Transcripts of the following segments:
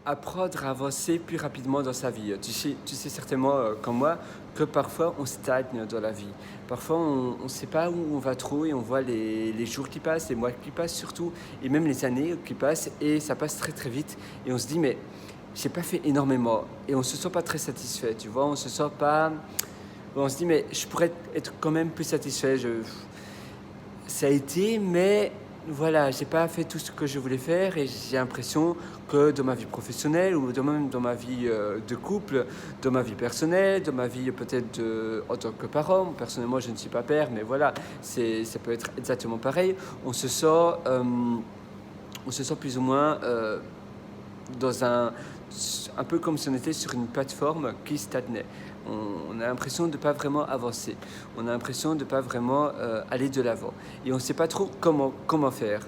apprendre à avancer plus rapidement dans sa vie. Tu sais certainement, comme moi, que parfois on stagne dans la vie. Parfois on ne sait pas où on va trop et on voit les jours qui passent, les mois qui passent surtout, et même les années qui passent, et ça passe très très vite. Et on se dit, mais j'ai pas fait énormément. Et on se sent pas très satisfait, tu vois, on se sent pas. On se dit, mais je pourrais être quand même plus satisfait. Ça a été, mais voilà, j'ai pas fait tout ce que je voulais faire et j'ai l'impression que dans ma vie professionnelle ou même dans ma vie de couple, dans ma vie personnelle, dans ma vie peut-être en tant que parent, personnellement je ne suis pas père, mais voilà, ça peut être exactement pareil. On se sent, euh, on se sent plus ou moins dans un peu comme si on était sur une plateforme qui stagnait. On a l'impression de ne pas vraiment avancer. On a l'impression de ne pas vraiment aller de l'avant. Et on ne sait pas trop comment faire.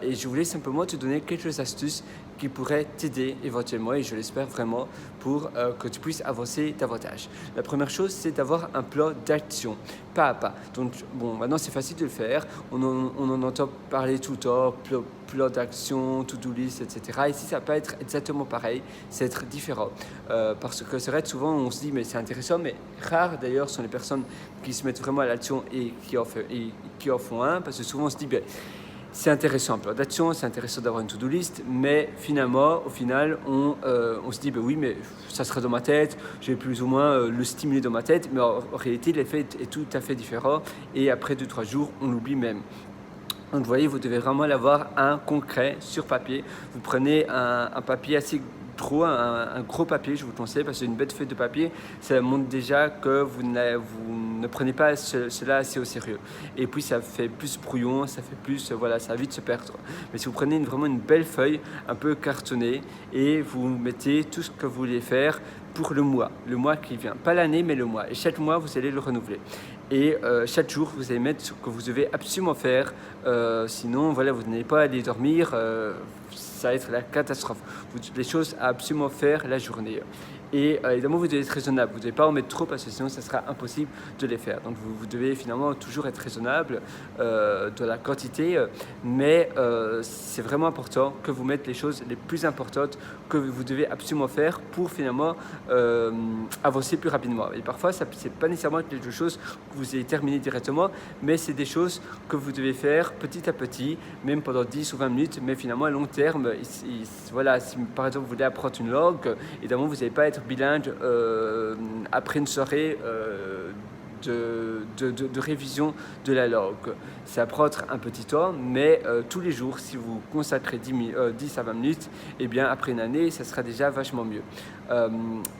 Et je voulais simplement te donner quelques astuces qui pourraient t'aider éventuellement, et je l'espère vraiment, pour que tu puisses avancer davantage. La première chose, c'est d'avoir un plan d'action, pas à pas. Donc, bon, maintenant c'est facile de le faire. On en entend parler tout le temps, plan d'action, to-do list, etc. Ici, ça va pas être exactement pareil, c'est être différent. Parce que c'est vrai que souvent, on se dit, mais c'est intéressant, mais rares d'ailleurs sont les personnes qui se mettent vraiment à l'action et qui en font un, parce que souvent on se dit, ben, c'est intéressant un plan d'action, c'est intéressant d'avoir une to-do list, mais finalement, au final, on se dit, ben oui, mais ça serait dans ma tête, j'ai plus ou moins le stimuler dans ma tête, mais en réalité, l'effet est tout à fait différent, et après 2-3 jours, on l'oublie même. Donc vous voyez, vous devez vraiment l'avoir un concret sur papier. Vous prenez un papier assez gros, un gros papier, je vous le conseille, parce qu'une bête feuille de papier, ça montre déjà que vous ne prenez pas cela assez au sérieux. Et puis ça fait plus brouillon, ça fait plus, voilà, ça va vite se perdre. Mais si vous prenez vraiment une belle feuille, un peu cartonnée, et vous mettez tout ce que vous voulez faire pour le mois qui vient. Pas l'année, mais le mois. Et chaque mois, vous allez le renouveler. Et chaque jour, vous allez mettre ce que vous devez absolument faire. Sinon, voilà, vous n'allez pas aller dormir. Ça va être la catastrophe. Les choses à absolument faire la journée. Et évidemment, vous devez être raisonnable. Vous ne devez pas en mettre trop parce que sinon, ça sera impossible de les faire. Donc, vous devez finalement toujours être raisonnable dans la quantité. Mais c'est vraiment important que vous mettez les choses les plus importantes que vous devez absolument faire pour finalement avancer plus rapidement. Et parfois, ce n'est pas nécessairement quelque chose que vous allez terminer directement, mais c'est des choses que vous devez faire petit à petit, même pendant 10 ou 20 minutes, mais finalement à long terme, voilà, si par exemple vous voulez apprendre une langue, évidemment vous n'allez pas être bilingue après une soirée de révision de la langue. Ça prend un petit temps, mais tous les jours, si vous consacrez 10 à 20 minutes, eh bien, après une année, ça sera déjà vachement mieux.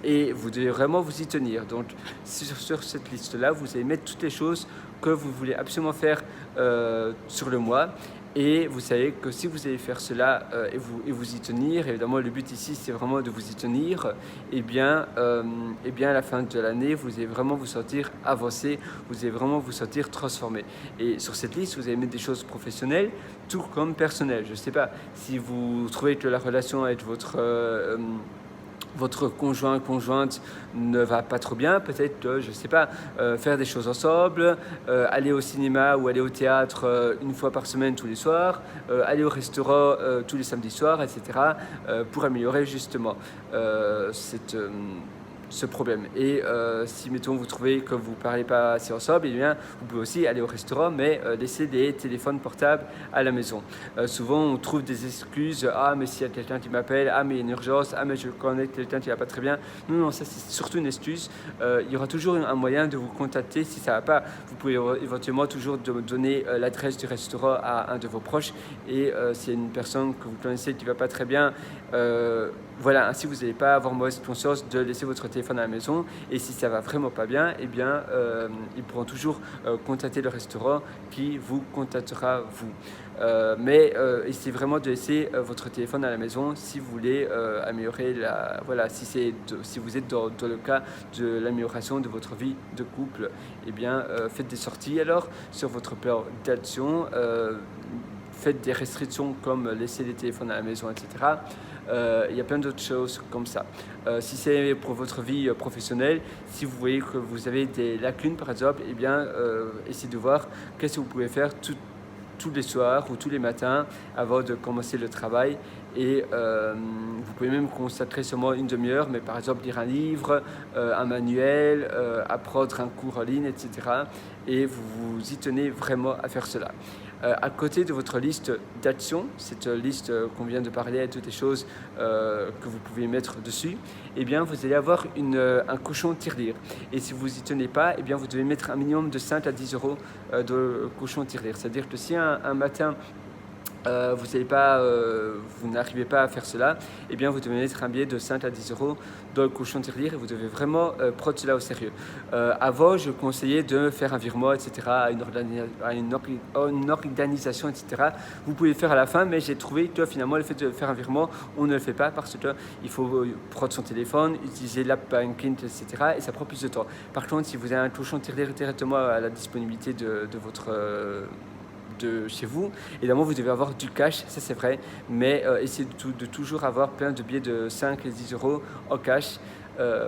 Et vous devez vraiment vous y tenir. Donc, sur cette liste-là, vous allez mettre toutes les choses que vous voulez absolument faire sur le mois. Et vous savez que si vous allez faire cela et vous y tenir, évidemment le but ici c'est vraiment de vous y tenir, et bien à la fin de l'année vous allez vraiment vous sentir avancé, vous allez vraiment vous sentir transformé. Et sur cette liste vous allez mettre des choses professionnelles tout comme personnelles. Je ne sais pas si vous trouvez que la relation avec votre conjointe ne va pas trop bien, peut-être que, je ne sais pas, faire des choses ensemble, aller au cinéma ou aller au théâtre une fois par semaine tous les soirs, aller au restaurant tous les samedis soirs, etc., pour améliorer justement ce problème. Et si, mettons, vous trouvez que vous ne parlez pas assez ensemble, eh bien, vous pouvez aussi aller au restaurant, mais laisser des téléphones portables à la maison. Souvent, on trouve des excuses. Ah, mais s'il y a quelqu'un qui m'appelle, ah, mais il y a une urgence, ah, mais je connais quelqu'un qui ne va pas très bien. Non, non, ça, c'est surtout une excuse. Il y aura toujours un moyen de vous contacter si ça ne va pas. Vous pouvez éventuellement toujours donner l'adresse du restaurant à un de vos proches. Et s'il y a une personne que vous connaissez qui ne va pas très bien, voilà, ainsi vous n'allez pas avoir mauvaise conscience de laisser votre téléphone à la maison. Et si ça va vraiment pas bien, eh bien, ils pourront toujours contacter le restaurant qui vous contactera vous. Mais essayez vraiment de laisser votre téléphone à la maison si vous voulez améliorer voilà, si vous êtes dans le cas de l'amélioration de votre vie de couple, eh bien, faites des sorties alors sur votre plan d'action. Faites des restrictions comme laisser les téléphones à la maison, etc. Il y a plein d'autres choses comme ça. Si c'est pour votre vie professionnelle, si vous voyez que vous avez des lacunes par exemple, eh bien, essayez de voir qu'est-ce que vous pouvez faire tous les soirs ou tous les matins avant de commencer le travail et vous pouvez même consacrer seulement une demi-heure, mais par exemple lire un livre, un manuel, apprendre un cours en ligne, etc. Et vous vous y tenez vraiment à faire cela. À côté de votre liste d'actions, cette liste qu'on vient de parler, à toutes les choses que vous pouvez mettre dessus, eh bien, vous allez avoir un cochon tirelire. Et si vous y tenez pas, eh bien, vous devez mettre un minimum de 5 à 10 euros de cochon tirelire. C'est-à-dire que si un matin, vous n'arrivez pas à faire cela, eh bien vous devez mettre un billet de 5 à 10 euros dans le cochon tirelire et vous devez vraiment prendre cela au sérieux. Avant, je conseillais de faire un virement, etc., à une organisation, etc. Vous pouvez le faire à la fin, mais j'ai trouvé que finalement, le fait de faire un virement, on ne le fait pas parce qu'il faut prendre son téléphone, utiliser l'app banking, etc., et ça prend plus de temps. Par contre, si vous avez un cochon tirelire directement à la disponibilité de votre... de chez vous, évidemment vous devez avoir du cash, ça c'est vrai, mais essayez de toujours avoir plein de billets de 5 et 10 euros en cash,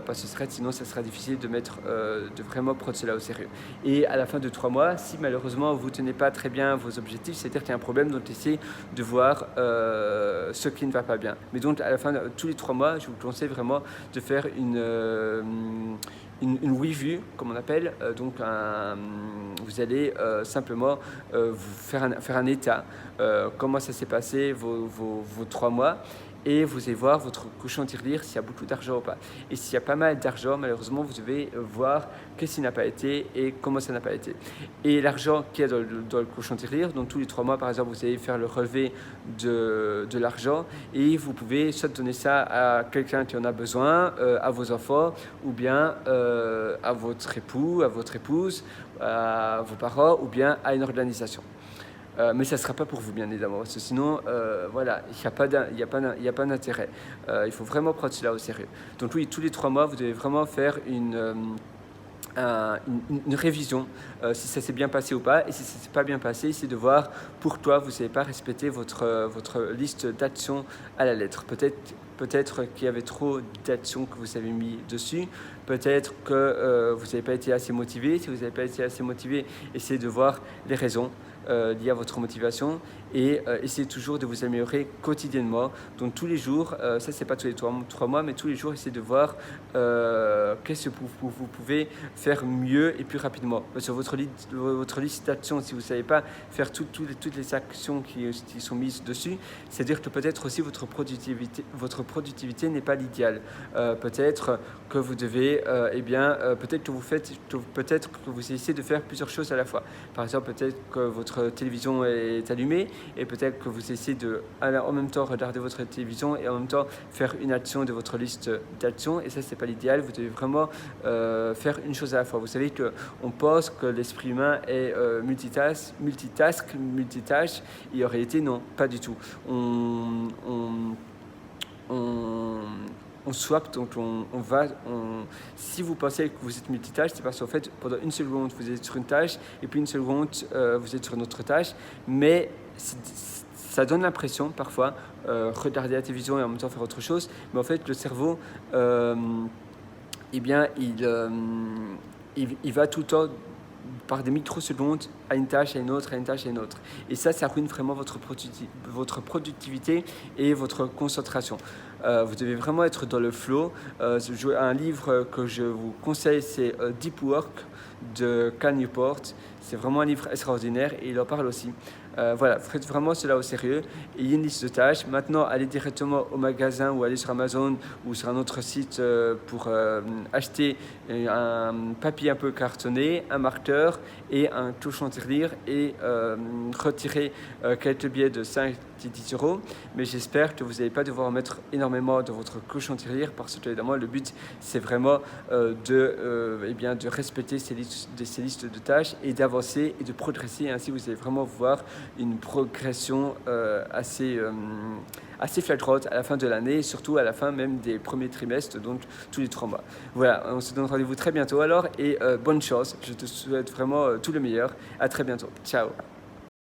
parce que sinon ça sera difficile de vraiment prendre cela au sérieux. Et à la fin de 3 mois, si malheureusement vous ne tenez pas très bien vos objectifs, c'est-à-dire qu'il y a un problème, donc essayez de voir ce qui ne va pas bien. Mais donc à la fin de tous les 3 mois, je vous conseille vraiment de faire une review, comme on appelle, vous allez simplement vous faire un état, comment ça s'est passé vos 3 mois, et vous allez voir votre cochon tirelire s'il y a beaucoup d'argent ou pas. Et s'il y a pas mal d'argent, malheureusement, vous devez voir qu'est-ce qui n'a pas été et comment ça n'a pas été. Et l'argent qu'il y a dans le cochon tirelire, donc tous les 3 mois, par exemple, vous allez faire le relevé de l'argent et vous pouvez soit donner ça à quelqu'un qui en a besoin, à vos enfants, ou bien à votre époux, à votre épouse, à vos parents, ou bien à une organisation. Mais ça ne sera pas pour vous, bien évidemment, parce que sinon, voilà, il n'y a pas d'intérêt. Il faut vraiment prendre cela au sérieux. Donc oui, tous les 3 mois, vous devez vraiment faire une révision, si ça s'est bien passé ou pas, et si ça ne s'est pas bien passé, c'est de voir pourquoi vous n'avez pas respecté votre liste d'actions à la lettre. Peut-être qu'il y avait trop d'actions que vous avez mis dessus, peut-être que vous n'avez pas été assez motivé. Si vous n'avez pas été assez motivé, essayez de voir les raisons liées à votre motivation et essayez toujours de vous améliorer quotidiennement. Donc tous les jours, ça c'est pas tous les 3 mois, mais tous les jours, essayez de voir qu'est-ce que vous pouvez faire mieux et plus rapidement. Sur votre liste d'actions, si vous ne savez pas faire toutes les actions qui sont mises dessus, c'est-à-dire que peut-être aussi votre productivité n'est pas l'idéal. Peut-être que vous devez, peut-être que vous essayez de faire plusieurs choses à la fois. Par exemple, peut-être que votre télévision est allumée et peut-être que vous essayez de, en même temps, regarder votre télévision et en même temps faire une action de votre liste d'actions. Et ça, c'est pas l'idéal. Vous devez vraiment faire une chose à la fois. Vous savez qu'on pense que l'esprit humain est multitâche, et en réalité, non, pas du tout. On swap, donc si vous pensez que vous êtes multitâche, c'est parce qu'en fait, pendant une seconde, vous êtes sur une tâche, et puis une seconde, vous êtes sur une autre tâche, mais ça donne l'impression, parfois, regarder la télévision et en même temps faire autre chose, mais en fait, le cerveau, il va tout le temps par des microsecondes à une tâche, à une autre, à une tâche, à une autre. Et ça ruine vraiment votre productivité et votre concentration. Vous devez vraiment être dans le flow. Un livre que je vous conseille, c'est Deep Work de Cal Newport. C'est vraiment un livre extraordinaire et il en parle aussi. Voilà, faites vraiment cela au sérieux. Et il y a une liste de tâches. Maintenant, allez directement au magasin ou allez sur Amazon ou sur un autre site pour acheter un papier un peu cartonné, un marqueur et un cochon tirelire et retirer quelques billets de 5 et 10 euros. Mais j'espère que vous n'allez pas devoir en mettre énormément de votre cochon tirelire parce que évidemment le but c'est vraiment de respecter ces listes de tâches et d'avancer et de progresser. Ainsi vous allez vraiment voir une progression assez flagrante à la fin de l'année, surtout à la fin même des premiers trimestres, donc tous les 3 mois. Voilà, on se donne rendez-vous très bientôt alors et bonne chance. Je te souhaite vraiment tout le meilleur. À très bientôt. Ciao.